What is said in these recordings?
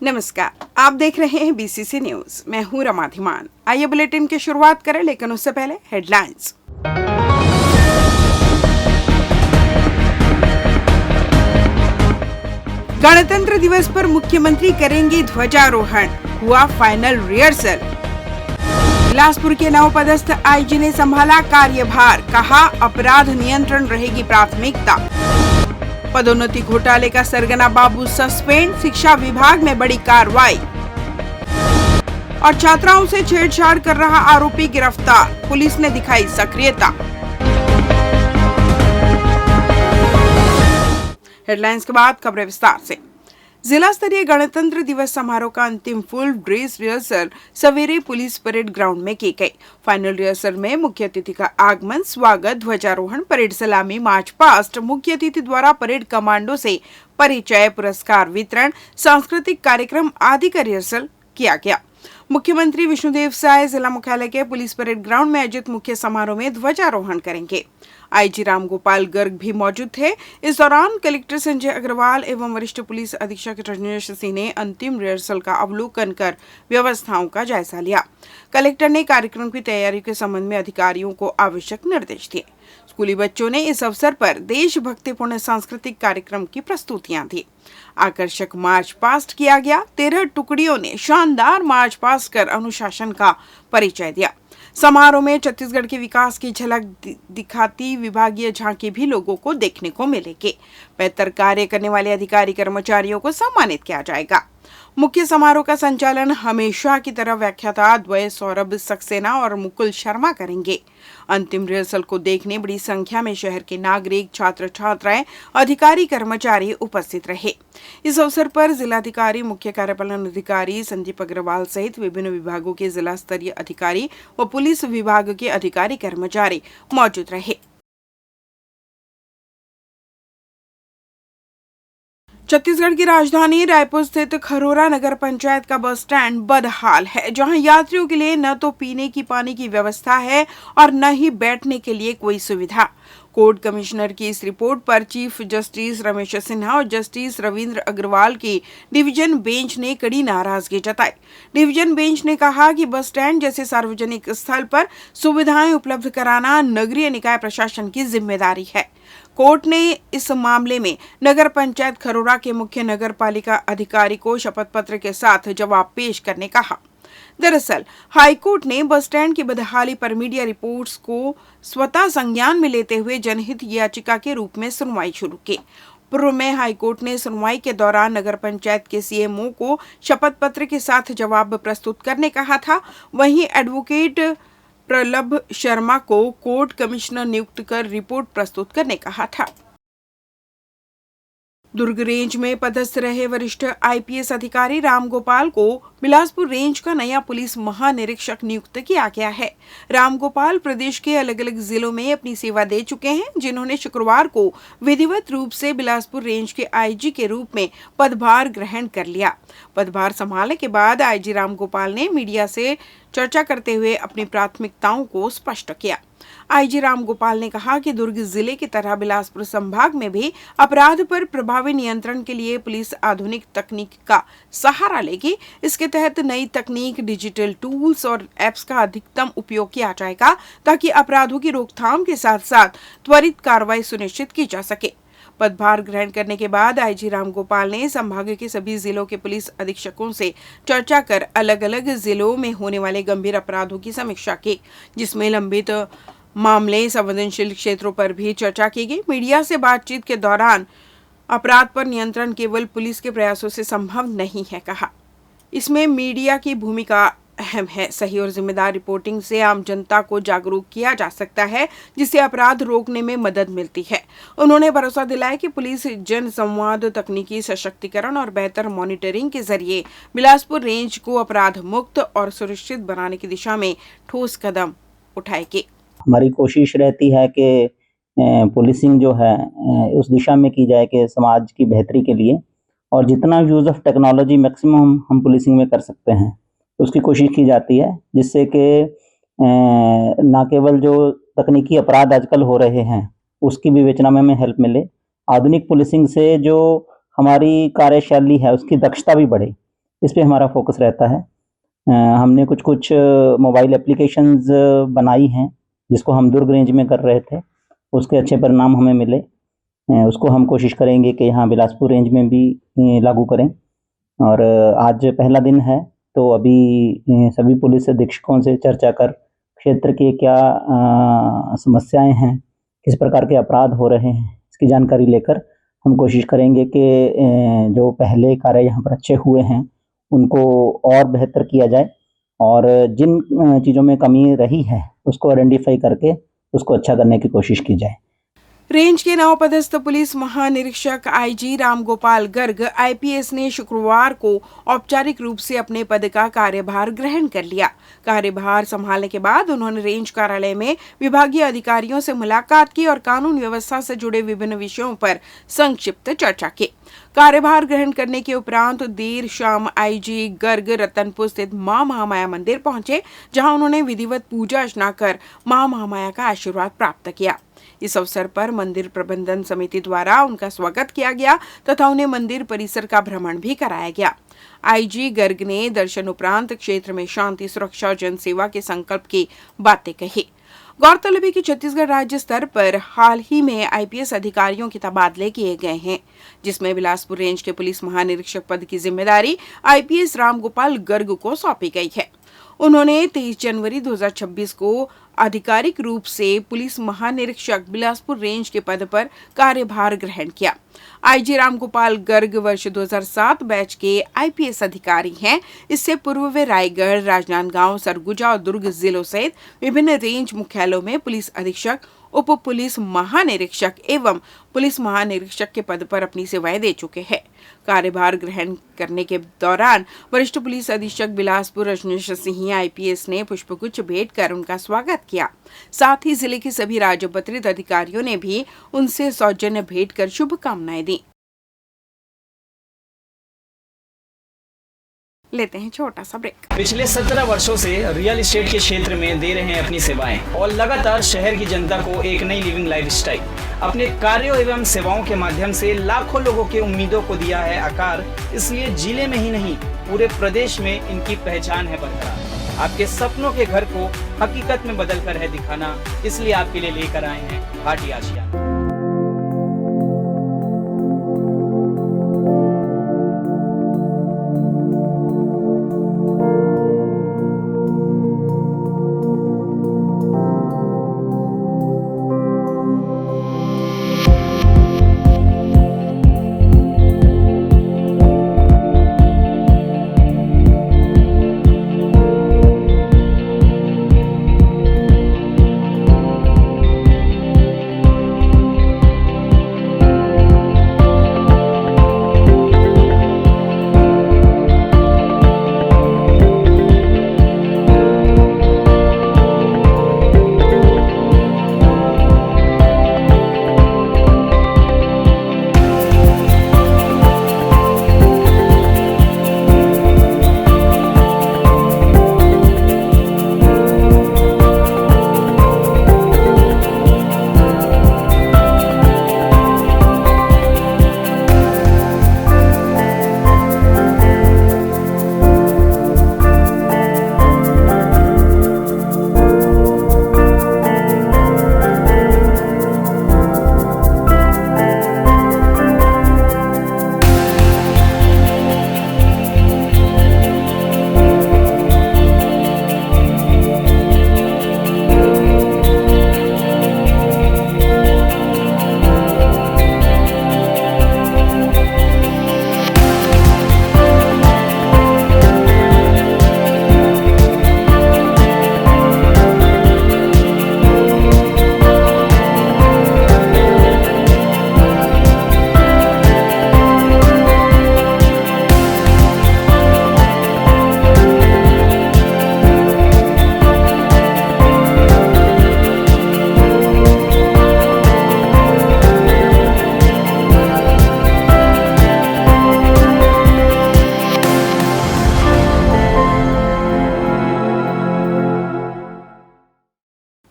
नमस्कार, आप देख रहे हैं बीसीसी न्यूज। मैं हूं रमा धीमान। आइए बुलेटिन की शुरुआत करें, लेकिन उससे पहले हेडलाइंस। गणतंत्र दिवस पर मुख्यमंत्री करेंगे ध्वजारोहण, हुआ फाइनल रिहर्सल। बिलासपुर के नवपदस्थ आईजी ने संभाला कार्यभार, कहा अपराध नियंत्रण रहेगी प्राथमिकता। पदोन्नति घोटाले का सरगना बाबू सस्पेंड, शिक्षा विभाग में बड़ी कार्रवाई। और छात्राओं से छेड़छाड़ कर रहा आरोपी गिरफ्तार, पुलिस ने दिखाई सक्रियता। हेडलाइंस के बाद खबरें विस्तार से। जिला स्तरीय गणतंत्र दिवस समारोह का अंतिम फुल ड्रेस रिहर्सल सवेरे पुलिस परेड ग्राउंड में की गई। फाइनल रिहर्सल में मुख्य अतिथि का आगमन, स्वागत, ध्वजारोहण, परेड सलामी, मार्च पास्ट, मुख्य अतिथि द्वारा परेड कमांडो से परिचय, पुरस्कार वितरण, सांस्कृतिक कार्यक्रम आदि का रिहर्सल किया गया। मुख्यमंत्री विष्णुदेव साय जिला मुख्यालय के पुलिस परेड ग्राउंड में आयोजित मुख्य समारोह में ध्वजारोहण करेंगे। आईजी रामगोपाल गर्ग भी मौजूद थे। इस दौरान कलेक्टर संजय अग्रवाल एवं वरिष्ठ पुलिस अधीक्षक रजनीश सिंह ने अंतिम रिहर्सल का अवलोकन कर व्यवस्थाओं का जायजा लिया। कलेक्टर ने कार्यक्रम की तैयारी के संबंध में अधिकारियों को आवश्यक निर्देश दिए। स्कूली बच्चों ने इस अवसर पर देशभक्तिपूर्ण सांस्कृतिक कार्यक्रम की प्रस्तुतियां दी। आकर्षक मार्च पास्ट किया गया। 13 टुकड़ियों ने शानदार मार्च पास्ट कर अनुशासन का परिचय दिया। समारोह में छत्तीसगढ़ के विकास की झलक दिखाती विभागीय झांकी भी लोगों को देखने को मिलेगी। बेहतर कार्य करने वाले अधिकारी कर्मचारियों को सम्मानित किया जाएगा। मुख्य समारोह का संचालन हमेशा की तरह व्याख्याता द्वय सौरभ सक्सेना और मुकुल शर्मा करेंगे। अंतिम रिहर्सल को देखने बड़ी संख्या में शहर के नागरिक, छात्र छात्राएं, अधिकारी कर्मचारी उपस्थित रहे। इस अवसर पर जिलाधिकारी, मुख्य कार्यपालन अधिकारी संदीप अग्रवाल सहित विभिन्न विभागों के जिला स्तरीय अधिकारी व पुलिस विभाग के अधिकारी कर्मचारी मौजूद रहे। छत्तीसगढ़ की राजधानी रायपुर स्थित खरोरा नगर पंचायत का बस स्टैंड बदहाल है, जहां यात्रियों के लिए न तो पीने की पानी की व्यवस्था है और न ही बैठने के लिए कोई सुविधा। कोर्ट कमिश्नर की इस रिपोर्ट पर चीफ जस्टिस रमेश सिन्हा और जस्टिस रविंद्र अग्रवाल की डिवीजन बेंच ने कड़ी नाराजगी जताई। डिवीजन बेंच ने कहा कि बस स्टैंड जैसे सार्वजनिक स्थल पर सुविधाएं उपलब्ध कराना नगरीय निकाय प्रशासन की जिम्मेदारी है। कोर्ट ने इस मामले में नगर पंचायत खरोरा के मुख्य नगर पालिका अधिकारी को शपथ पत्र के साथ जवाब पेश करने कहा। दरअसल हाईकोर्ट ने बस स्टैंड की बदहाली पर मीडिया रिपोर्ट्स को स्वतः संज्ञान में लेते हुए जनहित याचिका के रूप में सुनवाई शुरू की। पूर्व में हाईकोर्ट ने सुनवाई के दौरान नगर पंचायत के सीएमओ को शपथ पत्र के साथ जवाब प्रस्तुत करने कहा था। वहीं एडवोकेट प्रलभ शर्मा को कोर्ट कमिश्नर नियुक्त कर रिपोर्ट प्रस्तुत करने कहा था। दुर्ग रेंज में पदस्थ रहे वरिष्ठ आईपीएस अधिकारी रामगोपाल को बिलासपुर रेंज का नया पुलिस महानिरीक्षक नियुक्त किया गया है। रामगोपाल प्रदेश के अलग अलग जिलों में अपनी सेवा दे चुके हैं, जिन्होंने शुक्रवार को विधिवत रूप से बिलासपुर रेंज के आईजी के रूप में पदभार ग्रहण कर लिया। पदभार संभालने के बाद आईजी रामगोपाल ने मीडिया से चर्चा करते हुए अपनी प्राथमिकताओं को स्पष्ट किया। आईजी रामगोपाल ने कहा कि दुर्ग जिले की तरह बिलासपुर संभाग में भी अपराध पर प्रभावी नियंत्रण के लिए पुलिस आधुनिक तकनीक का सहारा लेगी। इसके तहत नई तकनीक, डिजिटल टूल्स और एप्स का अधिकतम उपयोग किया जाएगा, ताकि अपराधों की रोकथाम के साथ साथ त्वरित कार्रवाई सुनिश्चित की जा सके। पदभार ग्रहण करने के बाद आईजी रामगोपाल ने संभाग के सभी जिलों के पुलिस अधीक्षकों से चर्चा कर अलग अलग जिलों में होने वाले गंभीर अपराधों की समीक्षा की, जिसमें लंबित मामले, संवेदनशील क्षेत्रों पर भी चर्चा की गई। मीडिया से बातचीत के दौरान अपराध पर नियंत्रण केवल पुलिस के प्रयासों से संभव नहीं है, कहा। इसमें मीडिया की भूमिका अहम है। सही और जिम्मेदार रिपोर्टिंग से आम जनता को जागरूक किया जा सकता है, जिससे अपराध रोकने में मदद मिलती है। उन्होंने भरोसा दिलाया कि पुलिस जन संवाद, तकनीकी सशक्तिकरण और बेहतर मॉनिटरिंग के जरिए बिलासपुर रेंज को अपराध मुक्त और सुरक्षित बनाने की दिशा में ठोस कदम उठाएगी। हमारी कोशिश रहती है कि पुलिसिंग जो है उस दिशा में की जाए कि समाज की बेहतरी के लिए, और जितना यूज़ ऑफ टेक्नोलॉजी मैक्सिमम हम पुलिसिंग में कर सकते हैं उसकी कोशिश की जाती है, जिससे कि ना केवल जो तकनीकी अपराध आजकल हो रहे हैं उसकी विवेचना में हमें हेल्प मिले, आधुनिक पुलिसिंग से जो हमारी कार्यशैली है उसकी दक्षता भी बढ़े। इस पे हमारा फोकस रहता है। हमने कुछ कुछ मोबाइल एप्लीकेशंस बनाई हैं जिसको हम दुर्ग रेंज में कर रहे थे, उसके अच्छे परिणाम हमें मिले। उसको हम कोशिश करेंगे कि यहाँ बिलासपुर रेंज में भी लागू करें। और आज पहला दिन है, तो अभी सभी पुलिस अधीक्षकों से चर्चा कर क्षेत्र की क्या समस्याएं हैं, किस प्रकार के अपराध हो रहे हैं, इसकी जानकारी लेकर हम कोशिश करेंगे कि जो पहले कार्य यहाँ पर अच्छे हुए हैं उनको और बेहतर किया जाए, और जिन चीज़ों में कमी रही है उसको आइडेंटिफाई करके उसको अच्छा करने की कोशिश की जाए। रेंज के नवपदस्थ पुलिस महानिरीक्षक आईजी रामगोपाल गर्ग आईपीएस ने शुक्रवार को औपचारिक रूप से अपने पद का कार्यभार ग्रहण कर लिया। कार्यभार संभालने के बाद उन्होंने रेंज कार्यालय में विभागीय अधिकारियों से मुलाकात की और कानून व्यवस्था से जुड़े विभिन्न विषयों पर संक्षिप्त चर्चा की। कार्यभार ग्रहण करने के उपरांत देर शाम आईजी गर्ग रतनपुर स्थित मां महामाया मंदिर पहुंचे, जहां उन्होंने विधिवत पूजा अर्चना कर मां महामाया का आशीर्वाद प्राप्त किया। इस अवसर पर मंदिर प्रबंधन समिति द्वारा उनका स्वागत किया गया तथा उन्हें मंदिर परिसर का भ्रमण भी कराया गया। आईजी गर्ग ने दर्शन उपरांत क्षेत्र में शांति, सुरक्षा और जनसेवा के संकल्प की बातें कही। गौरतलब है कि छत्तीसगढ़ राज्य स्तर पर हाल ही में आईपीएस अधिकारियों के तबादले किए गए हैं, जिसमें बिलासपुर रेंज के पुलिस महानिरीक्षक पद की जिम्मेदारी आईपीएस रामगोपाल गर्ग को सौंपी गई है। उन्होंने 23 जनवरी 2026 को आधिकारिक रूप से पुलिस महानिरीक्षक बिलासपुर रेंज के पद पर कार्यभार ग्रहण किया। आईजी रामगोपाल गर्ग वर्ष 2007 बैच के आईपीएस अधिकारी हैं। इससे पूर्व वे रायगढ़, राजनांदगांव, सरगुजा और दुर्ग जिलों सहित विभिन्न रेंज मुख्यालयों में पुलिस अधीक्षक, उप पुलिस महानिरीक्षक एवं पुलिस महानिरीक्षक के पद पर अपनी सेवाएं दे चुके हैं। कार्यभार ग्रहण करने के दौरान वरिष्ठ पुलिस अधीक्षक बिलासपुर रजनीश सिंह आईपीएस ने पुष्पगुच्छ भेंट कर उनका स्वागत किया। साथ ही जिले के सभी राजपत्रित अधिकारियों ने भी उनसे सौजन्य भेंट कर शुभकामनाएं दी। लेते हैं छोटा सा ब्रेक। पिछले 17 वर्षों से रियल एस्टेट के क्षेत्र में दे रहे हैं अपनी सेवाएं और लगातार शहर की जनता को एक नई लिविंग लाइफस्टाइल। अपने कार्यों एवं सेवाओं के माध्यम से लाखों लोगों की उम्मीदों को दिया है आकार। इसलिए जिले में ही नहीं, पूरे प्रदेश में इनकी पहचान है बरकरार। आपके सपनों के घर को हकीकत में बदल कर है दिखाना, इसलिए आपके लिए लेकर आए हैं भाटी आशिया।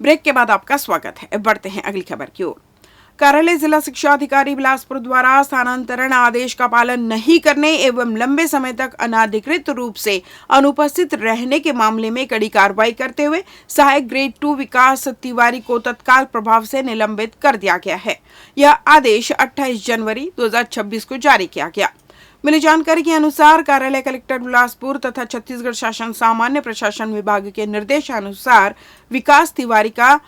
ब्रेक के बाद आपका स्वागत है। बढ़ते हैं अगली खबर की ओर। कार्यालय जिला शिक्षा अधिकारी बिलासपुर द्वारा स्थानांतरण आदेश का पालन नहीं करने एवं लंबे समय तक अनाधिकृत रूप से अनुपस्थित रहने के मामले में कड़ी कार्रवाई करते हुए सहायक ग्रेड 2 विकास तिवारी को तत्काल प्रभाव से निलंबित कर दिया गया है। यह आदेश 28 जनवरी 2026 को जारी किया गया। मिली जानकारी के अनुसार कार्यालय कलेक्टर बिलासपुर तथा छत्तीसगढ़ शासन सामान्य प्रशासन विभाग के निर्देशानुसार विकास तिवारी का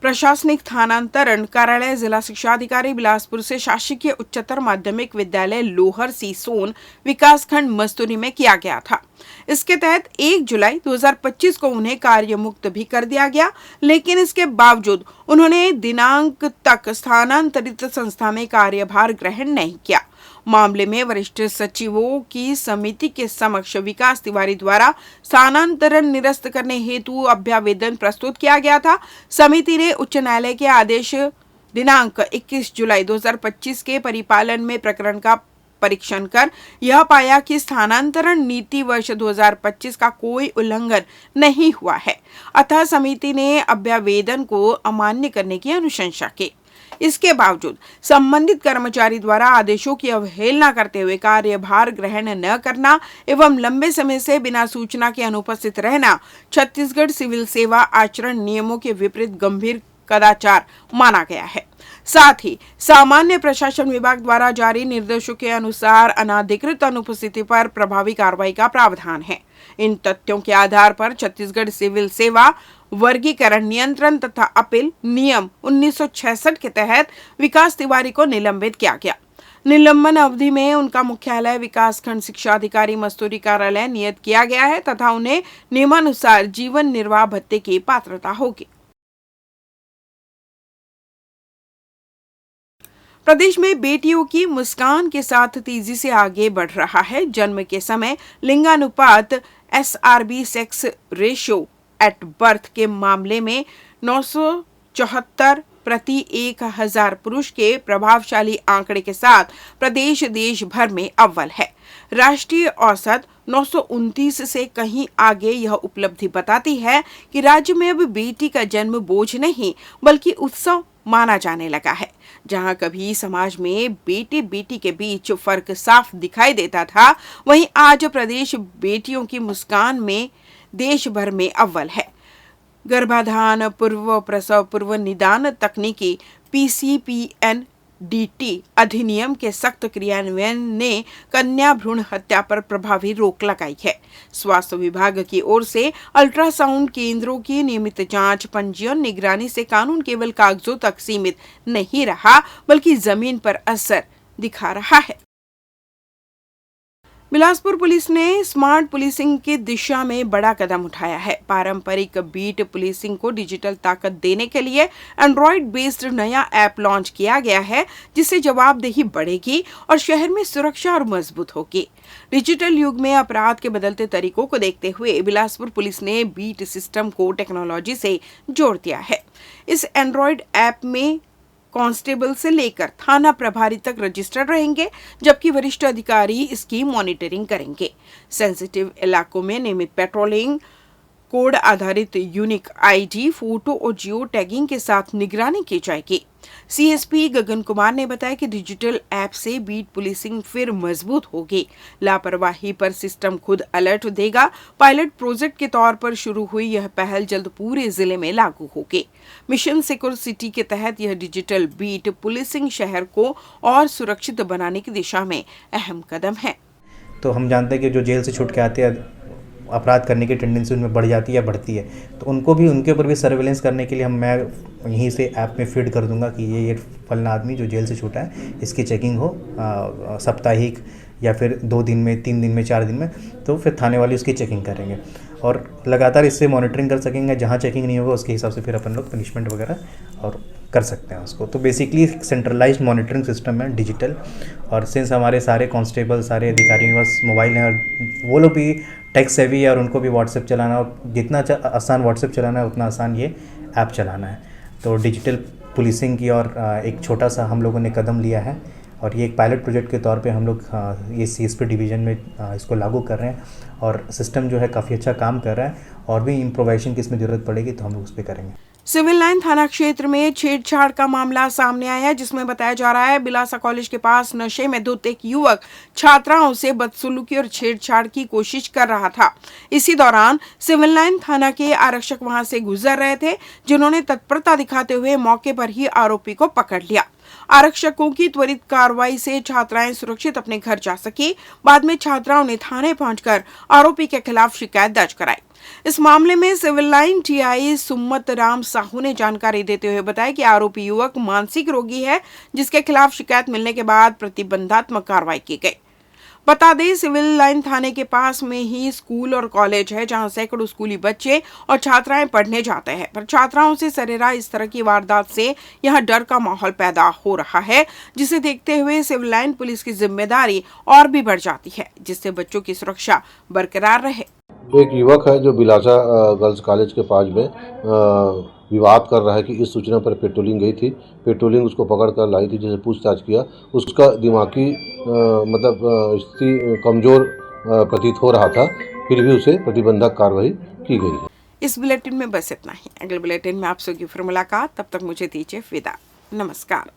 प्रशासनिक स्थानांतरण कार्यालय जिला शिक्षा अधिकारी बिलासपुर से शासकीय उच्चतर माध्यमिक विद्यालय लोहर सीसोन विकासखंड मस्तूरी में किया गया था। इसके तहत 1 जुलाई 2025 को उन्हें कार्य मुक्त भी कर दिया गया, लेकिन इसके बावजूद उन्होंने दिनांक तक स्थानांतरित संस्था में कार्यभार ग्रहण नहीं किया। मामले में वरिष्ठ सचिवों की समिति के समक्ष विकास तिवारी द्वारा स्थानांतरण निरस्त करने हेतु अभ्यावेदन प्रस्तुत किया गया था। समिति ने उच्च न्यायालय के आदेश दिनांक 21 जुलाई 2025 के परिपालन में प्रकरण का परीक्षण कर यह पाया कि स्थानांतरण नीति वर्ष 2025 का कोई उल्लंघन नहीं हुआ है, अतः समिति ने अभ्यावेदन को अमान्य करने की अनुशंसा की। इसके बावजूद संबंधित कर्मचारी द्वारा आदेशों की अवहेलना करते हुए कार्यभार ग्रहण न करना एवं लंबे समय से बिना सूचना के अनुपस्थित रहना छत्तीसगढ़ सिविल सेवा आचरण नियमों के विपरीत गंभीर कदाचार माना गया है। साथ ही सामान्य प्रशासन विभाग द्वारा जारी निर्देशों के अनुसार अनाधिकृत अनुपस्थिति पर प्रभावी कार्रवाई का प्रावधान है। इन तथ्यों के आधार पर छत्तीसगढ़ सिविल सेवा वर्गीकरण नियंत्रण तथा अपील नियम 1966 के तहत विकास तिवारी को निलंबित किया गया। निलंबन अवधि में उनका मुख्यालय विकासखंड शिक्षा अधिकारी मस्तूरी कार्यालय नियत किया गया है तथा उन्हें नियमानुसार जीवन निर्वाह भत्ते की पात्रता होगी। प्रदेश में बेटियों की मुस्कान के साथ तेजी से आगे बढ़ रहा है। जन्म के समय लिंगानुपात SRB sex ratio at birth के मामले में 974 प्रति 1000 पुरुष के प्रभावशाली आंकड़े के साथ प्रदेश देश भर में अव्वल है। राष्ट्रीय औसत 929 से कहीं आगे यह उपलब्धि बताती है कि राज्य में अब बेटी का जन्म बोझ नहीं बल्कि उत्सव माना जाने लगा है। जहां कभी समाज में बेटे बेटी के बीच फर्क साफ दिखाई देता था, वहीं आज प्रदेश बेटियों की मुस्कान में देश भर में अव्वल है। गर्भाधान पूर्व प्रसव पूर्व निदान तकनीकी PCPNDT अधिनियम के सख्त क्रियान्वयन ने कन्या भ्रूण हत्या पर प्रभावी रोक लगाई है। स्वास्थ्य विभाग की ओर से अल्ट्रासाउंड केंद्रों की नियमित जांच, पंजीयन, निगरानी से कानून केवल कागजों तक सीमित नहीं रहा बल्कि जमीन पर असर दिखा रहा है। बिलासपुर पुलिस ने स्मार्ट पुलिसिंग की दिशा में बड़ा कदम उठाया है। पारंपरिक बीट पुलिसिंग को डिजिटल ताकत देने के लिए एंड्रॉइड बेस्ड नया ऐप लॉन्च किया गया है, जिससे जवाबदेही बढ़ेगी और शहर में सुरक्षा और मजबूत होगी। डिजिटल युग में अपराध के बदलते तरीकों को देखते हुए बिलासपुर पुलिस ने बीट सिस्टम को टेक्नोलॉजी से जोड़ दिया है। इस एंड्रॉइड ऐप में कांस्टेबल से लेकर थाना प्रभारी तक रजिस्टर्ड रहेंगे, जबकि वरिष्ठ अधिकारी इसकी मॉनिटरिंग करेंगे। सेंसिटिव इलाकों में नियमित पेट्रोलिंग, कोड आधारित यूनिक ID, फोटो और जियो टैगिंग के साथ निगरानी की जाएगी। CSP गगन कुमार ने बताया कि डिजिटल ऐप से बीट पुलिसिंग फिर मजबूत होगी। लापरवाही पर सिस्टम खुद अलर्ट देगा। पायलट प्रोजेक्ट के तौर पर शुरू हुई यह पहल जल्द पूरे जिले में लागू होगी। मिशन सिक्योर सिटी के तहत यह डिजिटल बीट पुलिसिंग शहर को और सुरक्षित बनाने की दिशा में अहम कदम है। तो हम जानते हैं कि जो जेल से छूट के आते हैं अपराध करने की टेंडेंसी उनमें बढ़ जाती है या बढ़ती है, तो उनको भी उनके ऊपर भी सर्वेलेंस करने के लिए मैं यहीं से ऐप में फीड कर दूंगा कि ये फलना आदमी जो जेल से छूटा है इसकी चेकिंग हो साप्ताहिक या फिर 2 दिन में, 3 दिन में, 4 दिन में, तो फिर थाने वाले उसकी चेकिंग करेंगे और लगातार इससे मॉनिटरिंग कर सकेंगे। जहाँ चेकिंग नहीं होगा उसके हिसाब से फिर अपन लोग पनिशमेंट वगैरह और कर सकते हैं उसको। तो बेसिकली सेंट्रलाइज्ड मॉनिटरिंग सिस्टम है डिजिटल, और सिंस हमारे सारे कांस्टेबल, सारे अधिकारियों के पास मोबाइल हैं और वो लोग भी टेक सेवी है और उनको भी व्हाट्सएप चलाना, और जितना आसान व्हाट्सएप चलाना है उतना आसान ये ऐप चलाना है। तो डिजिटल पुलिसिंग की और एक छोटा सा हम लोगों ने कदम लिया है और ये एक पायलट प्रोजेक्ट के तौर पे हम लोग ये CSP डिवीज़न में इसको लागू कर रहे हैं और सिस्टम जो है काफ़ी अच्छा काम कर रहा है और भी इम्प्रोवाइजेशन की इसमें ज़रूरत पड़ेगी तो हम लोग उस पर करेंगे। सिविल लाइन थाना क्षेत्र में छेड़छाड़ का मामला सामने आया है, जिसमें बताया जा रहा है बिलासा कॉलेज के पास नशे में धुत एक युवक छात्राओं से बदसलूकी और छेड़छाड़ की कोशिश कर रहा था। इसी दौरान सिविल लाइन थाना के आरक्षक वहां से गुजर रहे थे, जिन्होंने तत्परता दिखाते हुए मौके पर ही आरोपी को पकड़ लिया। आरक्षकों की त्वरित कार्रवाई से छात्राएं सुरक्षित अपने घर जा सकी। बाद में छात्राओं ने थाने पहुंचकर आरोपी के खिलाफ शिकायत दर्ज कराई। इस मामले में civil line TI Summat Ram Sahu ने जानकारी देते हुए बताया कि आरोपी युवक मानसिक रोगी है, जिसके खिलाफ शिकायत मिलने के बाद प्रतिबंधात्मक कार्रवाई की गई। बता दें, सिविल लाइन थाने के पास में ही स्कूल और कॉलेज है, जहां सैकड़ों स्कूली बच्चे और छात्राएं पढ़ने जाते हैं, पर छात्राओं से सरेराह इस तरह की वारदात से यहां डर का माहौल पैदा हो रहा है, जिसे देखते हुए सिविल लाइन पुलिस की जिम्मेदारी और भी बढ़ जाती है, जिससे बच्चों की सुरक्षा बरकरार रहे। एक युवक है जो बिलासा गर्ल्स कॉलेज के पास में विवाद कर रहा है कि इस सूचना पर पेट्रोलिंग गई थी। पेट्रोलिंग उसको पकड़ कर लाई थी, जिसे पूछताछ किया। उसका दिमागी स्थिति कमज़ोर प्रतीत हो रहा था, फिर भी उसे प्रतिबंधक कार्रवाई की गई है। इस बुलेटिन में बस इतना ही। अगले बुलेटिन में आप सबकी फिर मुलाकात, तब तक मुझे दीजिए विदा। नमस्कार।